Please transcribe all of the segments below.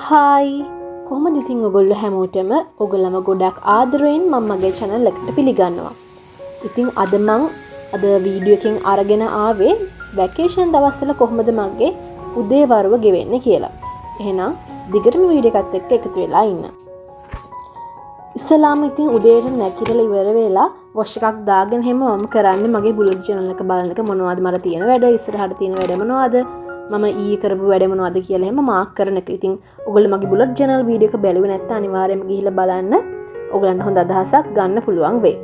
Hi කොහොමද ඉතින් ඔයගොල්ලෝ හැමෝටම ඔයගොල්ලම ගොඩක් ආදරෙන් මම මගේ channel එකට පිළිගන්නවා. ඉතින් අද වීඩියෝ එකකින් අරගෙන ආවේ වැකේෂන් දවස්වල කොහොමද මගේ උදේවරුව ගෙවෙන්නේ කියලා. එහෙනම් දිගටම වීඩියෝ එකත් එක්ක එකතු වෙලා ඉන්න. ඉස්සලාම ඉතින් උදේට නැගිටලා ඉවර වෙලා වොෂ් එකක් දාගෙන හැම මම කරන්නේ මගේ බුලට් channel එක බලන එක මොනවද මට තියෙන වැඩ ඉස්සරහට තියෙන වැඩ මොනවද මම ඊයේ කරපු වැඩ මොනවද කියලා එහෙම මාක් කරන එක. ඉතින් ඔයගොල්ලෝ මගේ බුලට් channel වීඩියෝ එක බැලුවේ නැත්නම් අනිවාර්යයෙන්ම ගිහිල්ලා බලන්න. ඔයගලන්ට හොඳ අදහසක් ගන්න පුළුවන් වෙයි.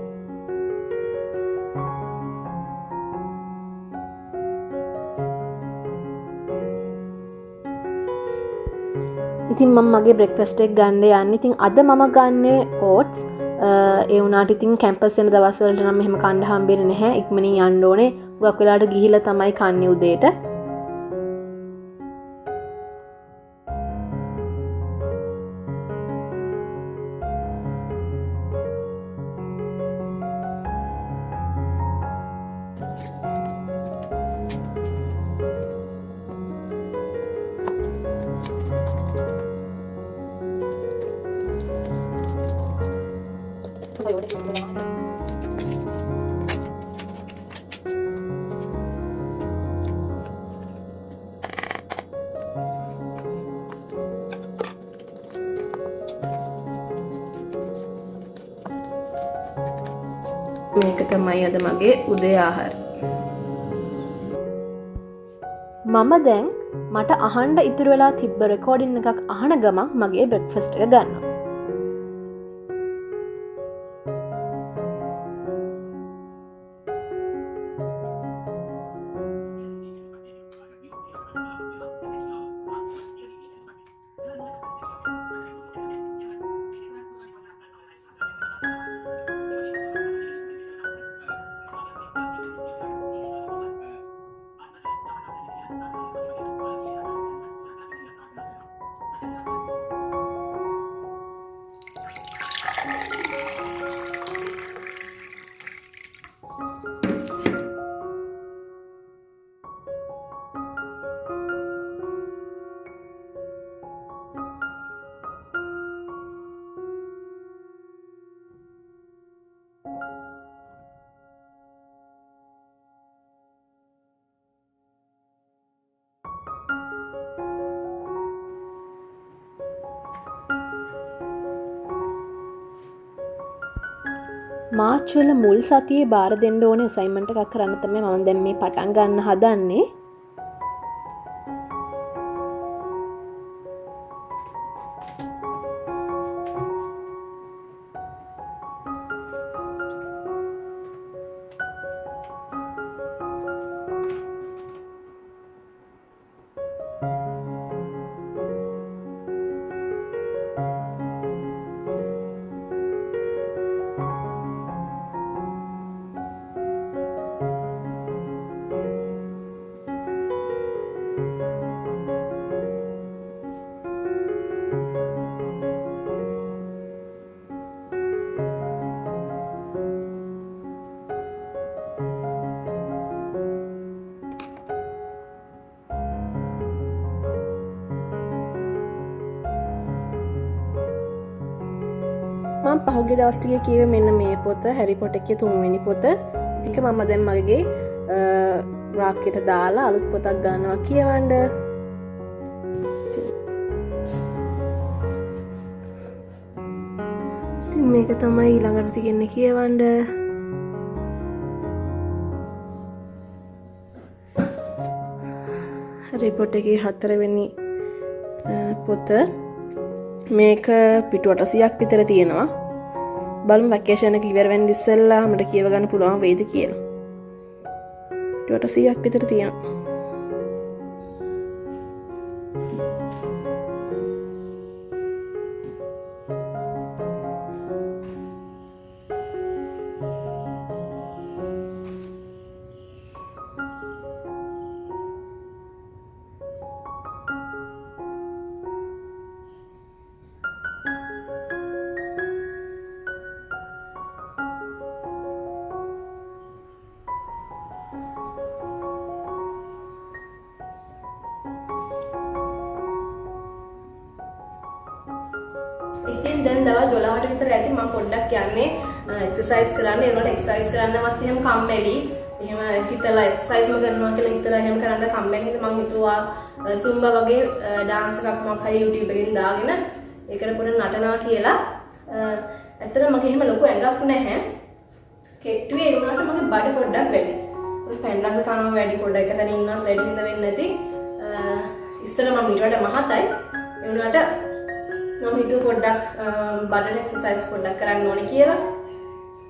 ඉතින් මම මගේ බ්‍රෙක්ෆාස්ට් එක ගන්න යන්නේ. ඉතින් අද මම ගන්නේ ඕට්ස්. ඒ වුණාට ඉතින් කැම්පස් යන දවස් වලට නම් එහෙම කන්න හම්බෙන්නේ නැහැ. ඉක්මනින් යන්න ඕනේ. ගොඩක් වෙලාවට ගිහිල්ලා තමයි කන්නේ උදේට. මේක තමයි අද මගේ උදේ ආහාර. මම දැන් මට අහන්න ඉතුරු වෙලා තිබ්බ රෙකෝඩින් එකක් අහන ගමන් මගේ බ්‍රෙක්ෆාස්ට් එක ගන්නවා. මාර්ච් වල මුල් සතියේ බාර දෙන්න ඕනේ අසයින්මන්ට් එකක් කරන්න තමයි මම දැන් මේ පටන් ගන්න හදන්නේ. මම පහුගිය දවස් ටිකේ කියවේ මෙන්න මේ පොත හැරි පොටර් එකේ 3 වෙනි පොත. ටික මම දැන් මගේ රාක්කෙට දාලා අලුත් පොතක් ගන්නවා කියවන්න. ඉතින් මේක තමයි ඊළඟට තියෙන්නේ කියවන්න. හැරි පොටර් එකේ 4 වෙනි පොත. මේක පිටු 800ක් විතර තියෙනවා. බලමු වැකේෂන් එක ඉවර වෙන්න ඉස්සෙල්ලා මට කියව ගන්න පුළුවන් වේද කියලා. පිටු 800ක් විතර තියෙනවා. දැන් දවල් 12ට විතර ඇති මම පොඩ්ඩක් යන්නේ එක්සර්සයිස් කරන්න. ඒනොට එක්සර්සයිස් කරන්නවත් එහෙම කම්මැලි. එහෙම හිතලා එක්සර්සයිස්ම කරනවා කියලා හිතලා එහෙම කරන්න කම්මැලි හින්දා මම හිතුවා සුම්බා වගේ ඩාන්ස් එකක් මොකක් හරි YouTube එකෙන් දාගෙන ඒකට පොඩ නටනවා කියලා. ඇත්තටම මගේ එහෙම ලොකු ඇඟක් නැහැ. කෙට්ටුවේ ඒ වුණාට මගේ බඩ පොඩ්ඩක් වැඩි. ඔය පැන් රස කනවා වැඩි පොඩ්ඩක් එකතන ඉන්නවත් වැඩි හින්දා වෙන්නේ නැති. ඉස්සර මම ඊට වඩා මහතයි. ඒ වුණාට මම හිතුව පොඩ්ඩක් බඩට එක්සර්සයිස් පොඩ්ඩක් කරන්න ඕනේ කියලා.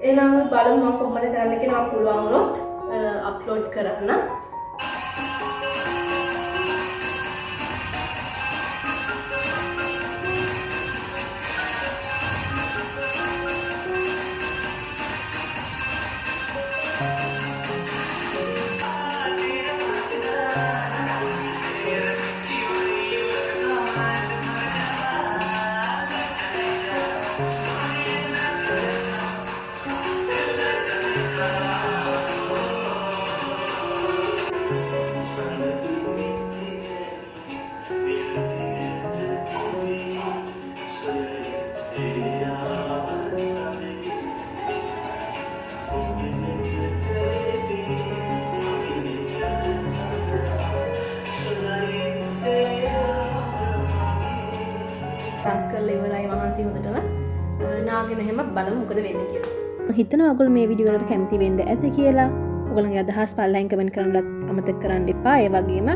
එහෙනම් බලමු මම කොහොමද කරන්න කියලා. මම පුළුවන් වුණොත් අප්ලෝඩ් කරන්න. ටාස්ක් කරලා ඉවරයි මහන්සි හොඳටම නාගෙන එහෙම බලමු මොකද වෙන්නේ කියලා. මම හිතනවා ඔයගොල්ලෝ මේ වීඩියෝ වලට කැමති වෙන්න ඇත කියලා. ඔයගොල්ලන්ගේ අදහස් පල්ලෙන් කමෙන්ට් කරන්නත් අමතක කරන්න එපා. ඒ වගේම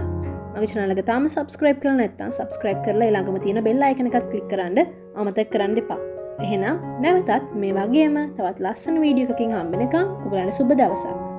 මගේ channel එක තාම subscribe කරලා නැත්නම් subscribe කරලා ඒ ළඟම තියෙන bell icon එකත් click කරන්න අමතක කරන්න එපා. එහෙනම් නැවතත් මේ වගේම තවත් ලස්සන වීඩියෝ එකකින් හම්බ වෙනකම් ඔයගොල්ලන්ට සුබ දවසක්.